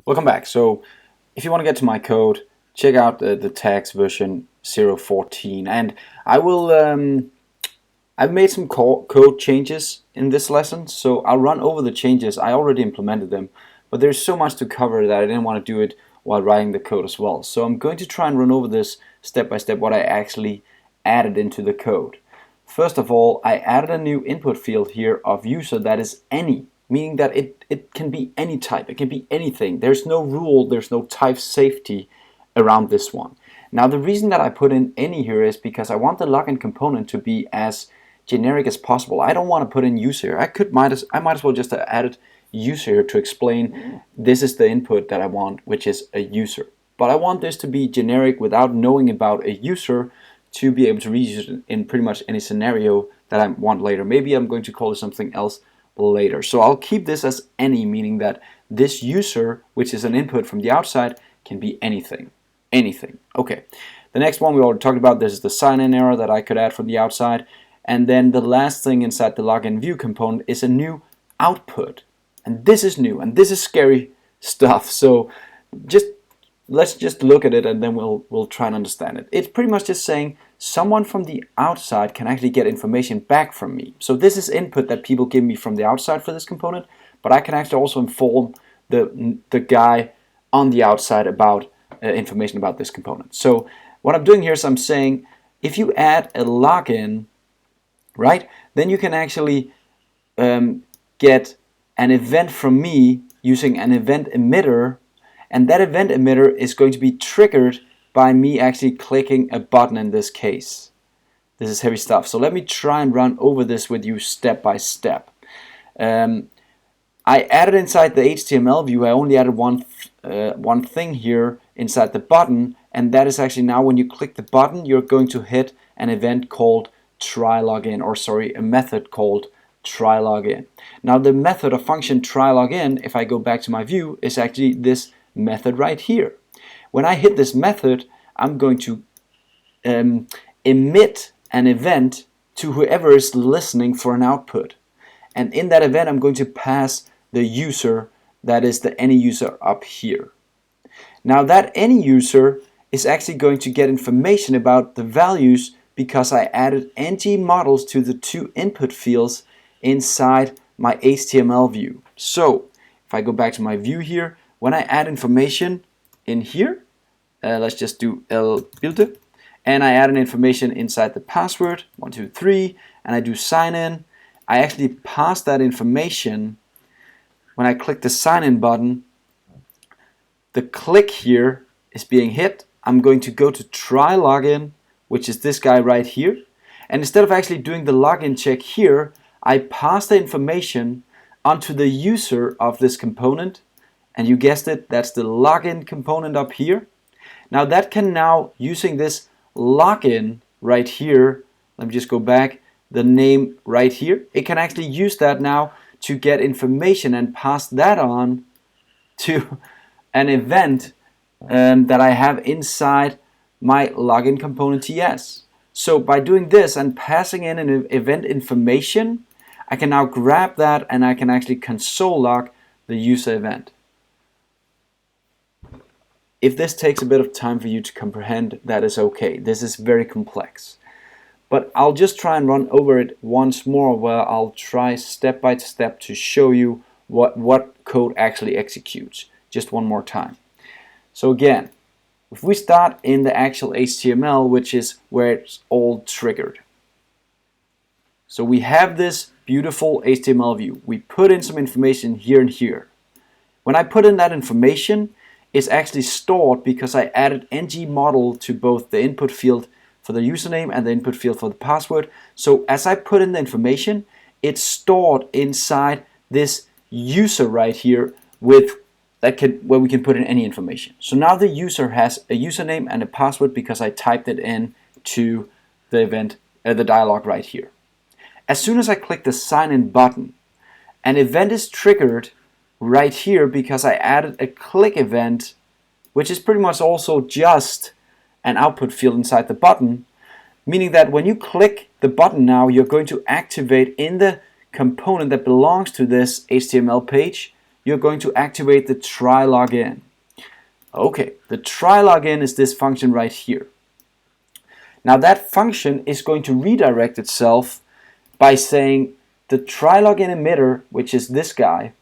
Welcome back. So if you want to get to my code, check out the tags version 0.14, and I've made some code changes in this lesson, so I'll run over the changes. I already implemented them, but there's so much to cover that I didn't want to do it while writing the code as well. So I'm going to try and run over this step by step what I actually added into the code. First of all, I added a new input field here of user that is any, meaning that it can be any type, it can be anything. There's no rule, there's no type safety around this one. Now the reason that I put in any here is because I want the login component to be as generic as possible. I don't want to put in user. I might as well just have added user here to explain this is the input that I want, which is a user. But I want this to be generic without knowing about a user to be able to reuse it in pretty much any scenario that I want later. Maybe I'm going to call it something else later. So I'll keep this as any, meaning that this user, which is an input from the outside, can be anything. Anything. Okay. The next one we already talked about, this is the sign-in error that I could add from the outside. And then the last thing inside the login view component is a new output. And this is new, and this is scary stuff. So let's just look at it, and then we'll try and understand it. It's pretty much just saying someone from the outside can actually get information back from me. So this is input that people give me from the outside for this component, but I can actually also inform the guy on the outside about information about this component. So what I'm doing here is I'm saying if you add a login, right, then you can actually get an event from me using an event emitter, and that event emitter is going to be triggered by me actually clicking a button in this case. This is heavy stuff. So let me try and run over this with you step by step. I added inside the HTML view, I only added one thing here inside the button, and that is actually now when you click the button, you're going to hit an event called try login, or sorry, a method called try login. Now the method of function try login, if I go back to my view, is actually this method right here. When I hit this method, I'm going to emit an event to whoever is listening for an output. And in that event, I'm going to pass the user, that is the any user up here. Now that any user is actually going to get information about the values because I added ng models to the two input fields inside my HTML view. So if I go back to my view here, when I add information in here, let's just do el bilde, and I add an information inside the password 123, and I do sign in. I actually pass that information. When I click the sign in button, the click here is being hit. I'm going to go to try login, which is this guy right here, and instead of actually doing the login check here, I pass the information onto the user of this component, and you guessed it, that's the login component up here. Now that can now, using this login right here, let me just go back, the name right here, it can actually use that now to get information and pass that on to an event that I have inside my login component TS. So by doing this and passing in an event information, I can now grab that and I can actually console log the user event. If this takes a bit of time for you to comprehend, that is okay. This is very complex. But I'll just try and run over it once more, where I'll try step by step to show you what code actually executes. Just one more time. So again, if we start in the actual HTML, which is where it's all triggered. So we have this beautiful HTML view. We put in some information here and here. When I put in that information, it's actually stored because I added ng model to both the input field for the username and the input field for the password. So as I put in the information, it's stored inside this user right here where we can put in any information. So now the user has a username and a password because I typed it in to the event, the dialog right here. As soon as I click the sign in button, an event is triggered right here because I added a click event, which is pretty much also just an output field inside the button, meaning that when you click the button now, you're going to activate in the component that belongs to this HTML page, you're going to activate the try login. Okay, the try login is this function right here. Now that function is going to redirect itself by saying the try login emitter, which is this guy,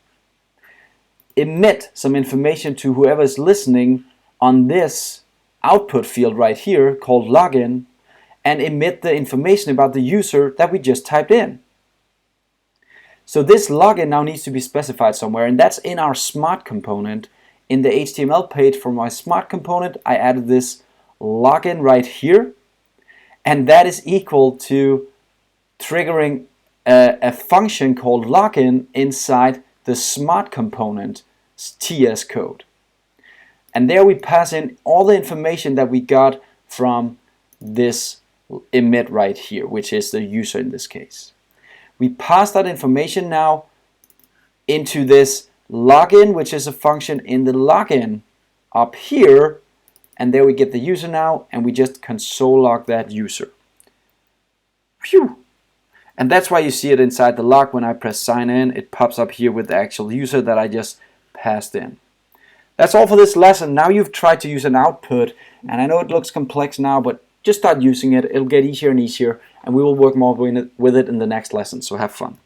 emit some information to whoever is listening on this output field right here called login, and emit the information about the user that we just typed in. So this login now needs to be specified somewhere, and that's in our smart component. In the HTML page for my smart component, I added this login right here, and that is equal to triggering a function called login inside the smart component TS code. And there we pass in all the information that we got from this emit right here, which is the user in this case. We pass that information now into this login, which is a function in the login up here, and there we get the user now, and we just console log that user. Phew! And that's why you see it inside the log. When I press sign in, it pops up here with the actual user that I just passed in. That's all for this lesson. Now you've tried to use an output, and I know it looks complex now, but just start using it. It'll get easier and easier, and we will work more with it in the next lesson, so have fun.